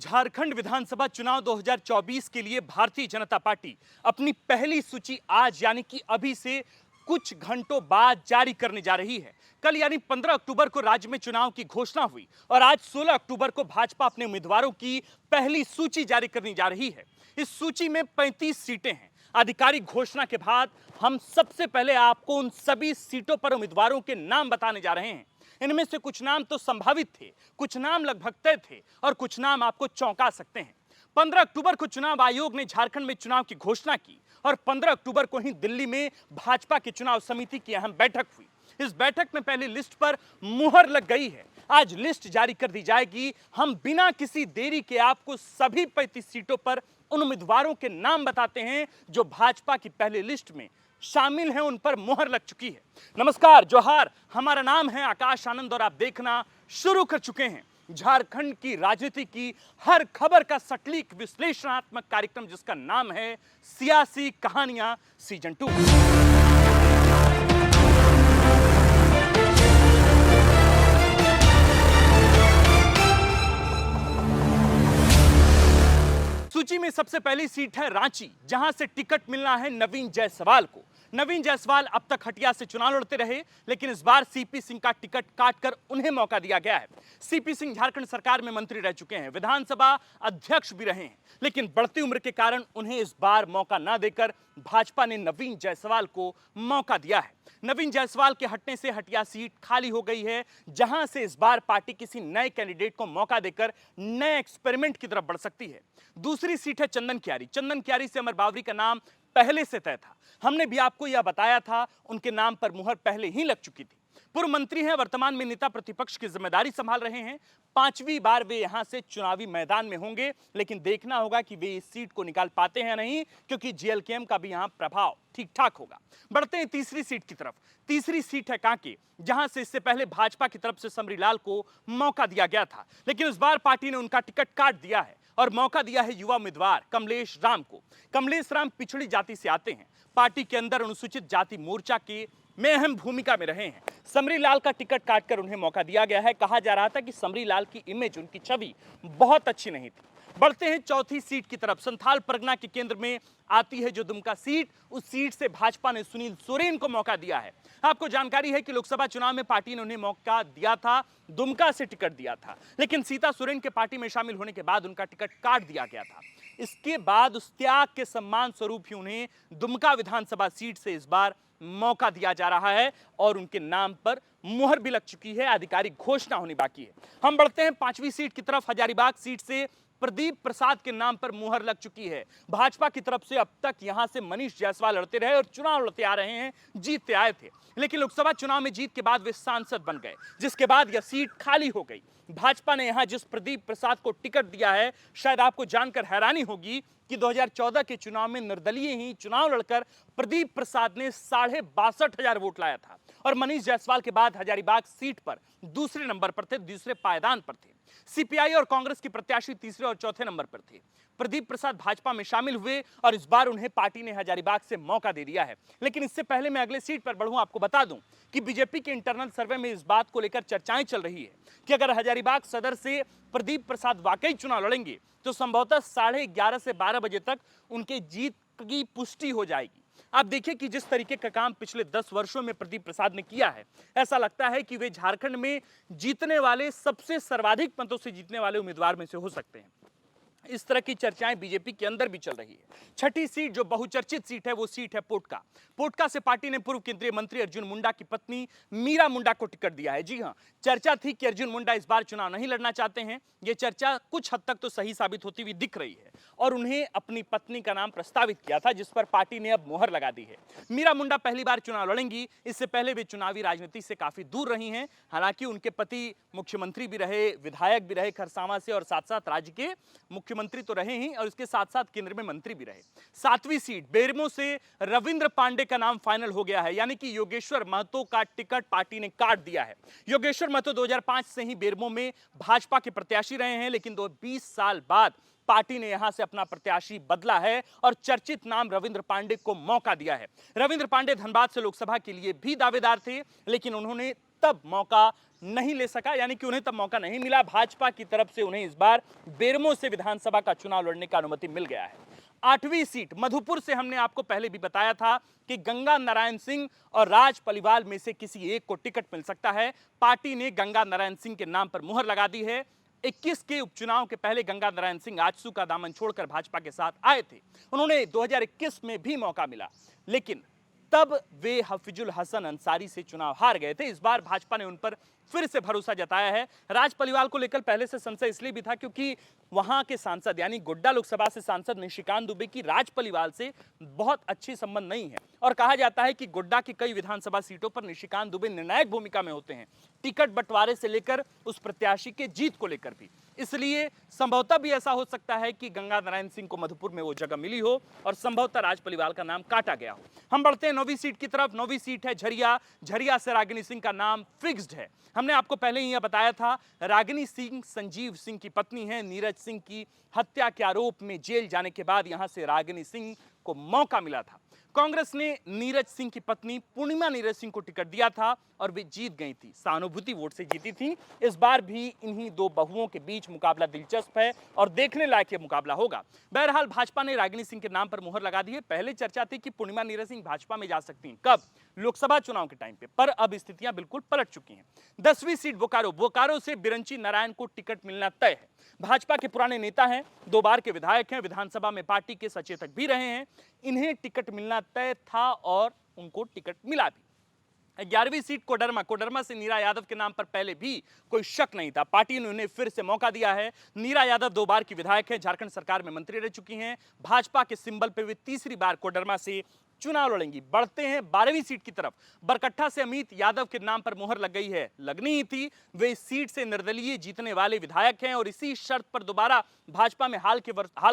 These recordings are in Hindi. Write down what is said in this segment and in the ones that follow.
झारखंड विधानसभा चुनाव 2024 के लिए भारतीय जनता पार्टी अपनी पहली सूची आज यानी कि अभी से कुछ घंटों बाद जारी करने जा रही है। कल यानी 15 अक्टूबर को राज्य में चुनाव की घोषणा हुई और आज 16 अक्टूबर को भाजपा अपने उम्मीदवारों की पहली सूची जारी करने जा रही है। इस सूची में 35 सीटें हैं। आधिकारिक घोषणा के बाद हम सबसे पहले आपको उन सभी सीटों पर उम्मीदवारों के नाम बताने जा रहे हैं। इनमें से कुछ नाम तो संभावित थे, कुछ नाम लगभग तय थे और कुछ नाम आपको चौंका सकते हैं। 15 अक्टूबर को चुनाव आयोग ने झारखंड में चुनाव की घोषणा की और 15 अक्टूबर को ही दिल्ली में भाजपा की चुनाव समिति की अहम बैठक हुई। इस बैठक में पहली लिस्ट पर मुहर लग गई है। आज लिस्ट जारी कर दी जाएगी। हम बिना किसी देरी के आपको सभी 35 सीटों पर उन उम्मीदवारों के नाम बताते हैं जो भाजपा की पहली लिस्ट में शामिल हैं, उन पर मुहर लग चुकी है। नमस्कार, जोहार, हमारा नाम है आकाश आनंद और आप देखना शुरू कर चुके हैं झारखंड की राजनीति की हर खबर का सटीक विश्लेषणात्मक कार्यक्रम जिसका नाम है सियासी कहानियां सीजन 2। सूची में सबसे पहली सीट है रांची, जहां से टिकट मिलना है नवीन जायसवाल को। नवीन जायसवाल अब तक हटिया से चुनाव लड़ते रहे, लेकिन इस बार सीपी सिंह का टिकट काटकर उन्हें मौका दिया गया है। सीपी सिंह झारखंड सरकार में मंत्री रह चुके हैं, विधानसभा अध्यक्ष भी रहे हैं, लेकिन बढ़ती उम्र के कारण उन्हें इस बार मौका न देकर भाजपा ने नवीन जायसवाल को मौका दिया है। नवीन जायसवाल के हटने से हटिया सीट खाली हो गई है, जहां से इस बार पार्टी किसी नए कैंडिडेट को मौका देकर नए एक्सपेरिमेंट की तरफ बढ़ सकती है। दूसरी सीट है चंदन कियारी। चंदन कियारी से अमर बावरी का नाम पहले से तय था। हमने भी आपको यह बताया था, उनके नाम पर मुहर पहले ही लग चुकी थी। पूर्व मंत्री हैं, वर्तमान में नेता प्रतिपक्ष की जिम्मेदारी संभाल रहे हैं। 5वीं बार वे यहां से चुनावी मैदान में होंगे, लेकिन देखना होगा कि वे इस सीट को निकाल पाते हैं नहीं, क्योंकि जीएलकेएम का भी यहां प्रभाव ठीक ठाक होगा। बढ़ते हैं तीसरी सीट की तरफ। तीसरी सीट है कांके, जहां से इससे पहले भाजपा की तरफ से समरीलाल को मौका दिया गया था, लेकिन इस बार पार्टी ने उनका टिकट काट दिया है और मौका दिया है युवा उम्मीदवार कमलेश राम को। कमलेश राम पिछड़ी जाति से आते हैं, पार्टी के अंदर अनुसूचित जाति मोर्चा के में अहम भूमिका में रहे हैं। समरीलाल का टिकट काटकर उन्हें मौका दिया गया है। कहा जा रहा था कि समरीलाल की इमेज, उनकी छवि बहुत अच्छी नहीं थी। बढ़ते हैं चौथी सीट की तरफ। संथाल परगना के केंद्र में आती है जो दुमका सीट, उस सीट से भाजपा ने सुनील सोरेन को मौका दिया है। आपको जानकारी है कि लोकसभा चुनाव में पार्टी ने उन्हें मौका दिया था, दुमका से टिकट दिया था, लेकिन सीता सोरेन के पार्टी में शामिल होने के बाद उनका टिकट काट दिया गया था। इसके बाद उस त्याग के सम्मान स्वरूप ही उन्हें दुमका विधानसभा सीट से इस बार मौका दिया जा रहा है और उनके नाम पर मुहर भी लग चुकी है। आधिकारिक घोषणा होनी बाकी है। हम बढ़ते हैं 5वीं सीट की तरफ। हजारीबाग सीट से प्रदीप प्रसाद के नाम पर मुहर लग चुकी है। भाजपा की तरफ से अब तक यहां से मनीष जायसवाल लड़ते रहे और चुनाव लड़ते आ रहे हैं, जीतते आए थे, लेकिन लोकसभा चुनाव में जीत के बाद वे सांसद बन गए, जिसके बाद यह सीट खाली हो गई। भाजपा ने यहां जिस प्रदीप प्रसाद को टिकट दिया है, शायद आपको जानकर हैरानी होगी कि 2014 के चुनाव में निर्दलीय ही चुनाव लड़कर प्रदीप प्रसाद ने 62,500 वोट लाया था और मनीष जायसवाल के बाद हजारीबाग सीट पर दूसरे नंबर पर थे, दूसरे पायदान पर थे। सीपीआई और कांग्रेस की प्रत्याशी तीसरे और चौथे नंबर पर थे। प्रदीप प्रसाद भाजपा में शामिल हुए और इस बार उन्हें पार्टी ने हजारीबाग से मौका दे दिया है। लेकिन इससे पहले मैं अगले सीट पर बढ़ूं, आपको बता दूं कि बीजेपी के इंटरनल सर्वे में इस बात को लेकर चर्चाएं चल रही है कि अगर हजारीबाग सदर से प्रदीप प्रसाद वाकई चुनाव लड़ेंगे तो संभवतः 11:30 से 12 बजे तक उनके जीत की पुष्टि हो जाएगी। आप देखिए कि जिस तरीके का काम पिछले 10 वर्षों में प्रदीप प्रसाद ने किया है, ऐसा लगता है कि वे झारखंड में जीतने वाले, सबसे सर्वाधिक मतों से जीतने वाले उम्मीदवार में से हो सकते हैं। इस तरह की चर्चाएं बीजेपी के अंदर भी चल रही है। छठी सीट जो बहुचर्चित सीट है, वो सीट है पोटका। पोटका से पार्टी ने पूर्व केंद्रीय मंत्री अर्जुन मुंडा की पत्नी मीरा मुंडा को टिकट दिया है। जी हां, चर्चा थी कि अर्जुन मुंडा इस बार चुनाव नहीं लड़ना चाहते हैं। यह चर्चा कुछ हद तक तो सही साबित होती हुई दिख रही है और उन्हें अपनी पत्नी का नाम प्रस्तावित किया था, जिस पर पार्टी ने अब मुहर लगा दी है। मीरा मुंडा पहली बार चुनाव लड़ेंगी। इससे पहले वे चुनावी राजनीति से काफी दूर रही हैं। हालांकि उनके पति मुख्यमंत्री भी रहे, विधायक भी रहे खरसावां से और साथ साथ राज्य के मुख्यमंत्री तो रहे ही और इसके साथ साथ केंद्र में मंत्री भी रहे। 7वीं सीट बेरमो से रविंद्र पांडे का नाम फाइनल हो गया है, यानी कि योगेश्वर महतो का टिकट पार्टी ने काट दिया है। योगेश्वर महतो 2005 से ही बेरमो में भाजपा के प्रत्याशी रहे हैं, लेकिन 20 साल बाद पार्टी ने यहां से अपना प्रत्याशी बदला है और चर्चित नाम रविंद्र पांडे को मौका दिया है। रविंद्र पांडे धनबाद से लोकसभा के लिए भी दावेदार थे, लेकिन उन्होंने तब मौका नहीं ले सका, यानी कि उन्हें तब मौका नहीं मिला। भाजपा की तरफ से उन्हें इस बार बेरमो से विधानसभा का चुनाव लड़ने का अनुमति मिल गया है। 8वीं सीट मधुपुर से हमने आपको पहले भी बताया था कि गंगा नारायण सिंह और राज पलिवाल में से किसी एक को टिकट मिल सकता है। पार्टी ने गंगा नारायण सिंह के नाम पर मुहर लगा दी है। 21 के उपचुनाव के पहले गंगा नारायण सिंह आजसू का दामन छोड़कर भाजपा के साथ आए थे। उन्होंने 2021 में भी मौका मिला, लेकिन तब वे हफीजुल हसन अंसारी से चुनाव हार गए थे। इस बार भाजपा ने उन पर फिर से भरोसा जताया है। राज पलिवाल को लेकर पहले से संशय इसलिए भी था क्योंकि वहां के सांसद यानी गोड्डा लोकसभा से सांसद निशिकांत दुबे की राज पलिवाल से बहुत अच्छी संबंध नहीं है और कहा जाता है कि गोड्डा की कई विधानसभा सीटों पर निशिकांत दुबे निर्णायक भूमिका में होते हैं, टिकट बंटवारे से लेकर उस प्रत्याशी के जीत को लेकर भी। इसलिए संभवतः भी ऐसा हो सकता है कि गंगा नारायण सिंह को मधुपुर में वो जगह मिली हो और संभवतः राज पलिवाल का नाम काटा गया हो। हम बढ़ते हैं 9वीं सीट की तरफ। 9वीं सीट है झरिया। झरिया से रागिनी सिंह का नाम फिक्स्ड है। हमने आपको पहले ही यह बताया था, रागिनी सिंह संजीव सिंह की पत्नी है। नीरज सिंह की हत्या के आरोप में जेल जाने के बाद यहां से रागिनी सिंह को मौका मिला था। कांग्रेस ने नीरज सिंह की पत्नी पूर्णिमा नीरज सिंह को टिकट दिया था और वे जीत गई थी, सहानुभूति वोट से जीती थी। इस बार भी इन्हीं दो बहुओं के बीच मुकाबला दिलचस्प है और देखने लायक ये मुकाबला होगा। बहरहाल भाजपा ने रागिनी सिंह के नाम पर मुहर लगा दी है। पहले चर्चा थी कि पूर्णिमा नीरज सिंह भाजपा में जा सकती हैं, कब? लोकसभा चुनाव के टाइम पे, पर अब स्थितियां बिल्कुल पलट चुकी हैं। 10वीं सीट बोकारो। बोकारो से बिरंची नारायण को टिकट मिलना तय है। भाजपा के पुराने नेता हैं, 2 बार के विधायक हैं, विधानसभा में पार्टी के सचेतक भी रहे हैं। इन्हें टिकट मिलना तय था और उनको टिकट मिला भी। 11वीं सीट कोडरमा। कोडरमा से नीरा यादव के नाम पर पहले भी कोई शक नहीं था। पार्टी ने उन्हें फिर से मौका दिया है। नीरा यादव 2 बार की विधायक है, झारखंड सरकार में मंत्री रह चुकी हैं। भाजपा के सिंबल पे वे तीसरी बार कोडरमा से चुनाव लड़ेंगी। बढ़ते हैं 12वीं सीट की तरफ। बरकट्ठा से अमित यादव के नाम पर मुहर लग गई है, लगनी ही थी। वे इस सीट से निर्दलीय जीतने वाले विधायक हैं और इसी शर्त पर दोबारा भाजपा में हाल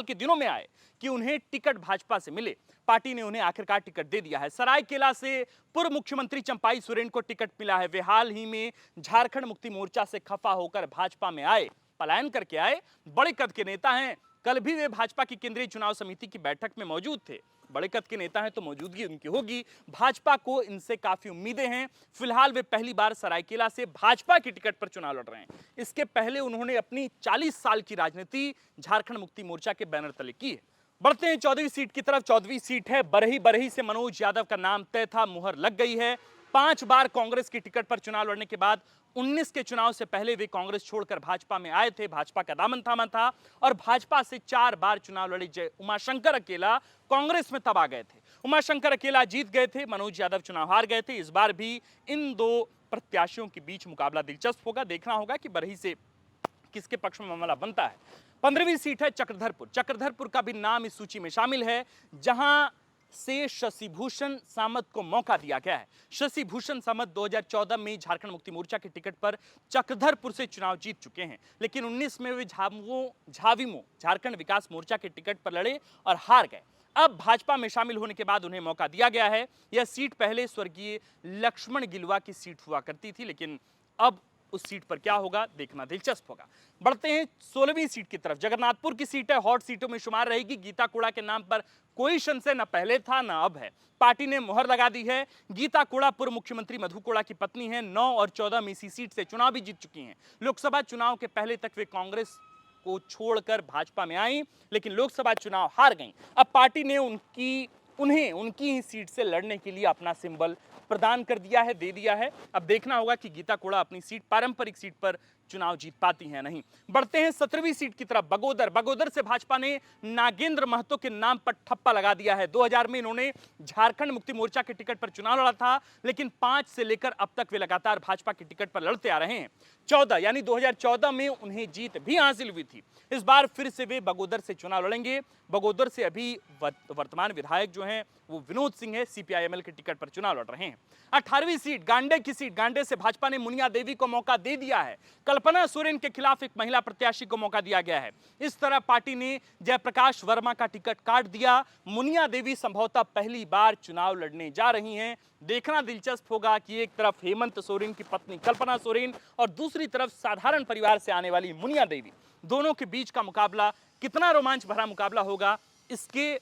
के दिनों में आए कि उन्हें टिकट भाजपा से मिले। पार्टी ने उन्हें आखिरकार टिकट दे दिया है। सरायकेला से पूर्व मुख्यमंत्री चंपाई सोरेन को टिकट मिला है। वे हाल ही में झारखंड मुक्ति मोर्चा से खफा होकर भाजपा में आए, पलायन करके आए। बड़े कद के नेता हैं। कल भी वे भाजपा की केंद्रीय चुनाव समिति की बैठक में मौजूद थे। बड़े कद के नेता हैं तो मौजूदगी उनकी होगी। भाजपा को इनसे काफी उम्मीदें हैं। फिलहाल वे पहली बार सरायकेला से भाजपा की टिकट पर चुनाव लड़ रहे हैं। इसके पहले उन्होंने अपनी 40 साल की राजनीति झारखंड मुक्ति मोर्चा के बैनर तले की है। बढ़ते हैं 14वीं सीट की तरफ। 14वीं सीट है बरही। बरही से मनोज यादव का नाम तय था, मुहर लग गई है। 5 बार कांग्रेस की टिकट पर चुनाव लड़ने के बाद 19 के चुनाव से पहले वे कांग्रेस छोड़कर भाजपा में आए थे। भाजपा का दामन थामा था और भाजपा से 4 बार चुनाव लड़े जय उमाशंकर अकेला कांग्रेस में तब आ गए थे। उमाशंकर अकेला जीत गए थे, मनोज यादव चुनाव हार गए थे। इस बार भी इन 2 प्रत्याशियों के बीच मुकाबला दिलचस्प होगा। देखना होगा कि बरही से किसके पक्ष में मामला बनता है। 15वीं सीट है चक्रधरपुर। चक्रधरपुर का भी नाम इस सूची में शामिल है, जहां से शशिभूषण सामंत को मौका दिया गया है। शशिभूषण सामंत 2014 में झारखंड मुक्ति मोर्चा के टिकट पर चक्रधरपुर से चुनाव जीत चुके हैं, लेकिन 19 में वे झाविमो झारखंड विकास मोर्चा के टिकट पर लड़े और हार गए। अब भाजपा में शामिल होने के बाद उन्हें मौका दिया गया है। यह सीट पहले स्वर्गीय लक्ष्मण गिलुआ की सीट हुआ करती थी, लेकिन अब उस सीट पर क्या होगा देखना दिलचस्प होगा। बढ़ते हैं 16वीं सीट की तरफ। जगन्नाथपुर की सीट है, हॉट सीटों में शुमार रहेगी। गीता कोड़ा के नाम पर कोई संशय न पहले था न अब है। पार्टी ने मुहर लगा दी है। गीता कोड़ा पूर्व मुख्यमंत्री मधु कोड़ा की पत्नी है। 9 और 14 में इसी सीट से चुनाव भी जीत चुकी हैं। लोकसभा चुनाव के पहले तक वे कांग्रेस को छोड़कर भाजपा में आई, लेकिन लोकसभा चुनाव हार गईं। अब पार्टी ने उन्हें उनकी ही सीट से लड़ने के लिए अपना सिंबल प्रदान कर दिया है, दे दिया है। अब देखना होगा कि गीता कोड़ा अपनी सीट, पारंपरिक सीट पर चुनाव जीत पाती हैं नहीं। बढ़ते हैं 17वीं सीट की तरफ। बगोदर। बगोदर से भाजपा ने नागेंद्र महतो के नाम पर ठप्पा लगा दिया है। 2000 में इन्होंने झारखंड मुक्ति मोर्चा के टिकट पर चुनाव लड़ा था, लेकिन 5 से लेकर अब तक वे लगातार भाजपा की टिकट पर लड़ते आ रहे हैं। 14 यानी 2014 में उन्हें जीत भी हासिल हुई थी। इस बार फिर से वे बगोदर से चुनाव लड़ेंगे। बगोदर से अभी वर्तमान विधायक जो हैं वो विनोद सिंह है, सीपीआईएमएल के टिकट पर चुनाव लड़ रहे हैं। 18वीं सीट गांडे की सीट। गांडे से भाजपा ने मुनिया देवी को मौका दे दिया है। कल्पना सोरेन के खिलाफ एक महिला प्रत्याशी को मौका दिया गया है। इस तरह पार्टी ने जयप्रकाश वर्मा का टिकट काट दिया। मुनिया देवी संभवतः पहली बार चुनाव लड़ने जा रही हैं। देखना दिलचस्प होगा कि एक तरफ हेमंत सोरेन की पत्नी कल्पना सोरेन और दूसरी तरफ साधारण परिवार से आने वाली मुनिया देवी, दोनों के बीच का मुकाबला कितना रोमांच भरा मुकाबला होगा, इसके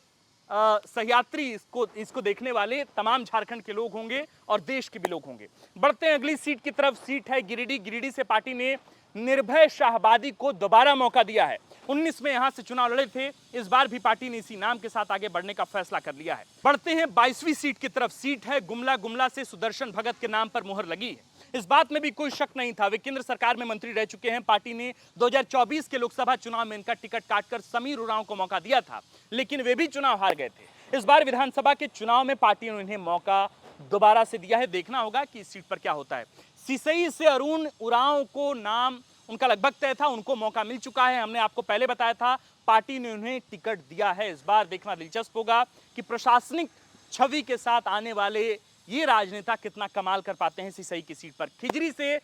सह्यात्री इसको देखने वाले तमाम झारखंड के लोग होंगे और देश के भी लोग होंगे। बढ़ते हैं अगली सीट की तरफ। सीट है गिरिडीह। गिरिडीह से पार्टी ने निर्भय शाहबादी को दोबारा मौका दिया है। 19 में यहां से चुनाव लड़े थे, इस बार भी पार्टी ने इसी नाम के साथ आगे बढ़ने का फैसला कर लिया है। बढ़ते हैं 22वीं सीट की तरफ। सीट है गुमला। गुमला से सुदर्शन भगत के नाम पर मुहर लगी है। इस बात में भी कोई शक नहीं था, वे केंद्र सरकार में मंत्री रह चुके हैं। पार्टी ने 2024 के लोकसभा चुनाव में इनका टिकट काटकर समीर उरांव को मौका दिया था, लेकिन वे भी चुनाव हार गए थे। इस बार विधानसभा के चुनाव में पार्टी ने उन्हें मौका दोबारा से दिया है। देखना होगा कि इस सीट पर क्या होता है। सिसई से अरुण उरांव को नाम उनका लगभग तय था, उनको मौका मिल चुका है। हमने आपको पहले बताया था पार्टी ने उन्हें टिकट दिया है। इस बार देखना दिलचस्प होगा कि प्रशासनिक छवि के साथ आने वाले ये राजनेता कितना कमाल कर पाते हैं। सिसई की सीट पर खिजरी से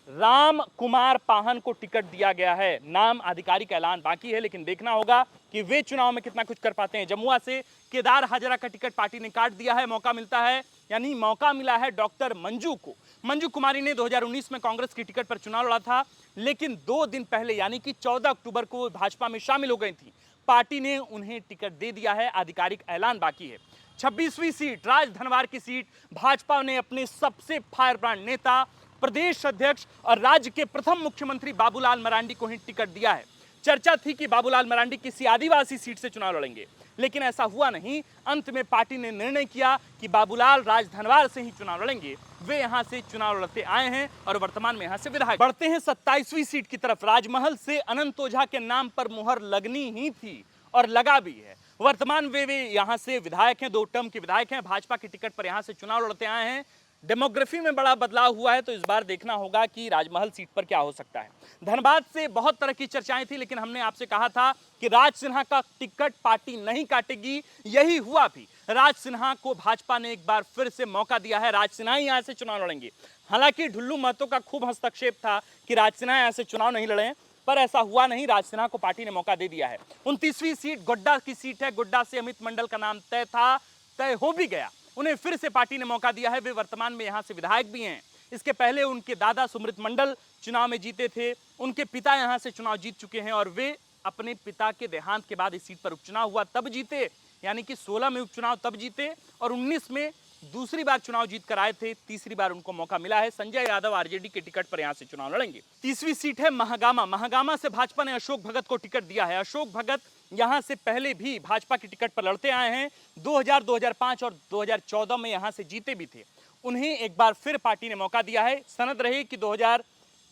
राम कुमार पाहन को टिकट दिया गया है। नाम आधिकारिक ऐलान बाकी है, लेकिन देखना होगा कि वे चुनाव में कितना कुछ कर पाते हैं। जमुआ से केदार हाजरा का टिकट पार्टी ने काट दिया है। मौका मिलता है, यानी मौका मिला है डॉक्टर मंजू को। मंजू कुमारी ने 2019 में कांग्रेस की टिकट पर चुनाव लड़ा था, लेकिन 2 दिन पहले यानी कि 14 अक्टूबर को भाजपा में शामिल हो गई थी। पार्टी ने उन्हें टिकट दे दिया है, आधिकारिक ऐलान बाकी है। 26वीं सीट राजधनवार की सीट। भाजपा ने अपने सबसे फायरब्रांड नेता, प्रदेश अध्यक्ष और राज्य के प्रथम मुख्यमंत्री बाबूलाल मरांडी को ही टिकट दिया है। चर्चा थी कि बाबूलाल मरांडी किसी आदिवासी सीट से चुनाव लड़ेंगे, लेकिन ऐसा हुआ नहीं। अंत में पार्टी ने निर्णय किया कि बाबूलाल राजधनवार से ही चुनाव लड़ेंगे। वे यहां से चुनाव लड़ते आए हैं और वर्तमान में यहां से विधायक। बढ़ते हैं 27वीं सीट की तरफ। राजमहल से अनंत ओझा के नाम पर मुहर लगनी ही थी और लगा भी है। वर्तमान वे यहां से विधायक हैं, 2 टर्म के विधायक हैं। भाजपा की टिकट पर यहां से चुनाव लड़ते आए हैं। डेमोग्राफी में बड़ा बदलाव हुआ है, तो इस बार देखना होगा कि राजमहल सीट पर क्या हो सकता है। धनबाद से बहुत तरह की चर्चाएं थी, लेकिन हमने आपसे कहा था कि राज सिन्हा का टिकट पार्टी नहीं काटेगी। यही हुआ भी। राज सिन्हा को भाजपा ने एक बार फिर से मौका दिया है। राज सिन्हा ही यहां से चुनाव लड़ेंगे। हालांकि ढुल्लू महतो का खूब हस्तक्षेप था कि राज सिन्हा यहां से चुनाव नहीं लड़े, पर ऐसा हुआ नहीं। राज सिन्हा को पार्टी ने मौका दे दिया है। 29वीं सीट गोड्डा की सीट है। गोड्डा से अमित मंडल का नाम तय था, तय हो भी गया। उन्हें फिर से पार्टी ने मौका दिया है। वे वर्तमान में यहां से विधायक भी हैं। इसके पहले उनके दादा सुमृत मंडल चुनाव में जीते थे। उनके पिता यहां से चुनाव जीत चुके हैं और वे अपने पिता के देहांत के बाद इस सीट पर उपचुनाव हुआ तब जीते, यानी कि 16 में उपचुनाव तब जीते और 19 में दूसरी बार चुनाव जीत कर आए थे। तीसरी बार उनको मौका मिला है। संजय यादव आरजेडी के टिकट पर यहां से चुनाव लड़ेंगे। 30वीं सीट है महागामा। महागामा से भाजपा ने अशोक भगत को टिकट दिया है। अशोक भगत यहां से पहले भी भाजपा की टिकट पर लड़ते आए हैं। 2000, 2005 और 2014 में यहां से जीते भी थे। उन्हें एक बार फिर पार्टी ने मौका दिया है। सनद रहे कि 2000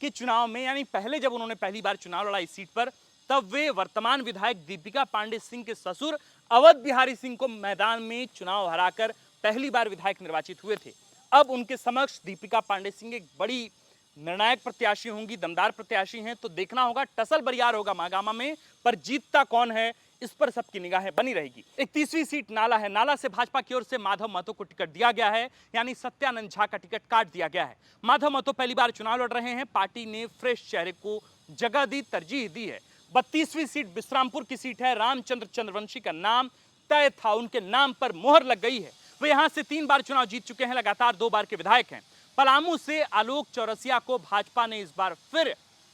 के चुनाव में, यानी पहले जब उन्होंने पहली बार चुनाव लड़ा इस सीट पर, तब वे वर्तमान विधायक दीपिका पांडे सिंह के ससुर अवध बिहारी सिंह को मैदान में चुनाव हराकर पहली बार विधायक निर्वाचित हुए थे। अब उनके समक्ष दीपिका पांडे सिंह एक बड़ी निर्णायक प्रत्याशी होंगी, दमदार प्रत्याशी हैं। तो देखना होगा, टसल बरियार होगा महागामा में, पर जीतता कौन है इस पर सबकी निगाहें बनी रहेगी। 31वीं सीट नाला है। नाला से भाजपा की ओर से माधव महतो को टिकट दिया गया है, यानी सत्यानंद झा का टिकट काट दिया गया है। माधव महतो पहली बार चुनाव लड़ रहे हैं। पार्टी ने फ्रेश चेहरे को जगह दी, तरजीह दी है। 32वीं सीट बिश्रामपुर की सीट है। रामचंद्र चंद्रवंशी का नाम तय था, उनके नाम पर मुहर लग गई है। वे यहां से 3 बार चुनाव जीत चुके हैं, लगातार 2 बार के विधायक हैं। पलामू से आलोक चौरसिया को भाजपा ने इस बार फिर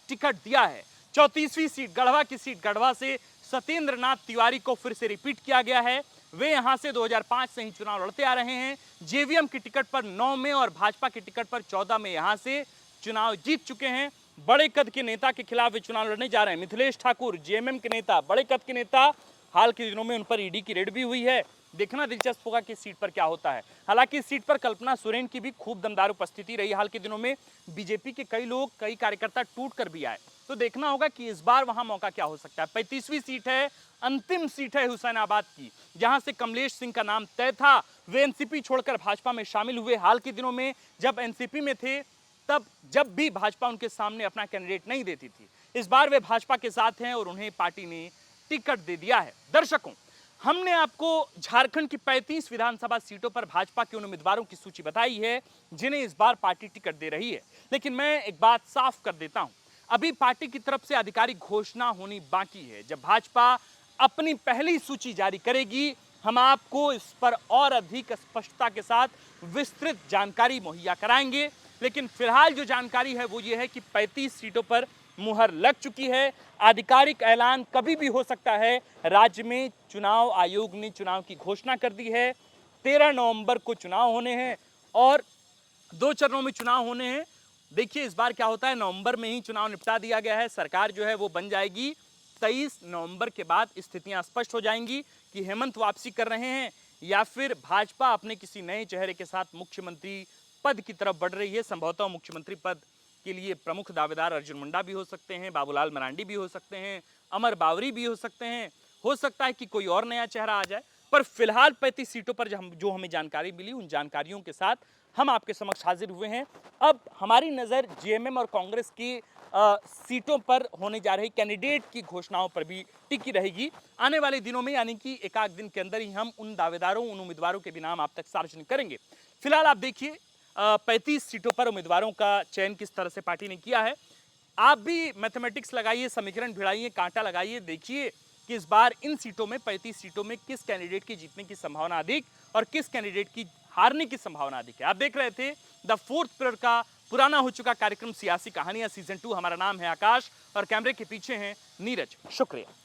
टिकट दिया है। 34वीं सीट गढ़वा की सीट। गढ़वा से सत्येंद्र नाथ तिवारी को फिर से रिपीट किया गया है। वे यहां से 2005 से ही चुनाव लड़ते आ रहे हैं। जेवीएम की टिकट पर 9 में और भाजपा की टिकट पर 14 में यहां से चुनाव जीत चुके हैं। बड़े कद के नेता के खिलाफ वे चुनाव लड़ने जा रहे हैं। मिथिलेश ठाकुर जेएमएम के नेता, बड़े कद के नेता, हाल के दिनों में उन पर ईडी की रेड भी हुई है। देखना दिलचस्प होगा कि इस सीट पर क्या होता है। हालांकि इस सीट पर कल्पना सोरेन की भी खूब दमदार उपस्थिति रही। हाल के दिनों में बीजेपी के कई लोग, कई कार्यकर्ता टूट कर भी आए, तो देखना होगा कि इस बार वहां मौका क्या हो सकता है। 35वीं सीट है, अंतिम सीट है हुसैनाबाद की, जहां से कमलेश सिंह का नाम तय था। वे एनसीपी छोड़कर भाजपा में शामिल हुए। हाल के दिनों में जब एनसीपी में थे, तब जब भी भाजपा उनके सामने अपना कैंडिडेट नहीं देती थी। इस बार वे भाजपा के साथ हैं और उन्हें पार्टी ने टिकट दे दिया है। दर्शकों, हमने आपको झारखंड की 35 विधानसभा सीटों पर भाजपा के उन उम्मीदवारों की सूची बताई है जिन्हें इस बार पार्टी टिकट दे रही है। लेकिन मैं एक बात साफ कर देता हूं, अभी पार्टी की तरफ से आधिकारिक घोषणा होनी बाकी है। जब भाजपा अपनी पहली सूची जारी करेगी, हम आपको इस पर और अधिक स्पष्टता के साथ विस्तृत जानकारी मुहैया कराएंगे। लेकिन फिलहाल जो जानकारी है वो ये है कि 35 सीटों पर मुहर लग चुकी है। आधिकारिक ऐलान कभी भी हो सकता है। राज्य में चुनाव आयोग ने चुनाव की घोषणा कर दी है। 13 नवंबर को चुनाव होने हैं और 2 चरणों में चुनाव होने हैं। देखिए इस बार क्या होता है, नवंबर में ही चुनाव निपटा दिया गया है। सरकार जो है वो बन जाएगी 23 नवंबर के बाद। स्थितियां स्पष्ट हो जाएंगी कि हेमंत वापसी कर रहे हैं या फिर भाजपा अपने किसी नए चेहरे के साथ मुख्यमंत्री पद की तरफ बढ़ रही है। संभवतः मुख्यमंत्री पद के लिए प्रमुख दावेदार अर्जुन मुंडा भी हो सकते हैं, बाबूलाल मरांडी भी हो सकते हैं, अमर बावरी भी हो सकते हैं। हो सकता है कि कोई और नया चेहरा आ जाए, पर फिलहाल 35 सीटों पर जो हमें जानकारी मिली, उन जानकारियों के साथ हम आपके समक्ष हाजिर हुए हैं। अब हमारी नजर जेएमएम और कांग्रेस की सीटों पर होने जा रही कैंडिडेट की घोषणाओं पर भी टिकी रहेगी। आने वाले दिनों में यानी कि एक आध दिन के अंदर ही हम उन दावेदारों, उन उम्मीदवारों के भी नाम आप तक सार्वजनिक करेंगे। फिलहाल आप देखिए 35 सीटों पर उम्मीदवारों का चयन किस तरह से पार्टी ने किया है। आप भी मैथमेटिक्स लगाइए, समीकरण भिड़ाइए, कांटा लगाइए, देखिए कि इस बार इन सीटों में 35 सीटों में किस कैंडिडेट की जीतने की संभावना अधिक और किस कैंडिडेट की हारने की संभावना अधिक है। आप देख रहे थे द फोर्थ पिलर का पुराना हो चुका कार्यक्रम सियासी कहानियां सीजन 2। हमारा नाम है आकाश और कैमरे के पीछे हैं नीरज। शुक्रिया।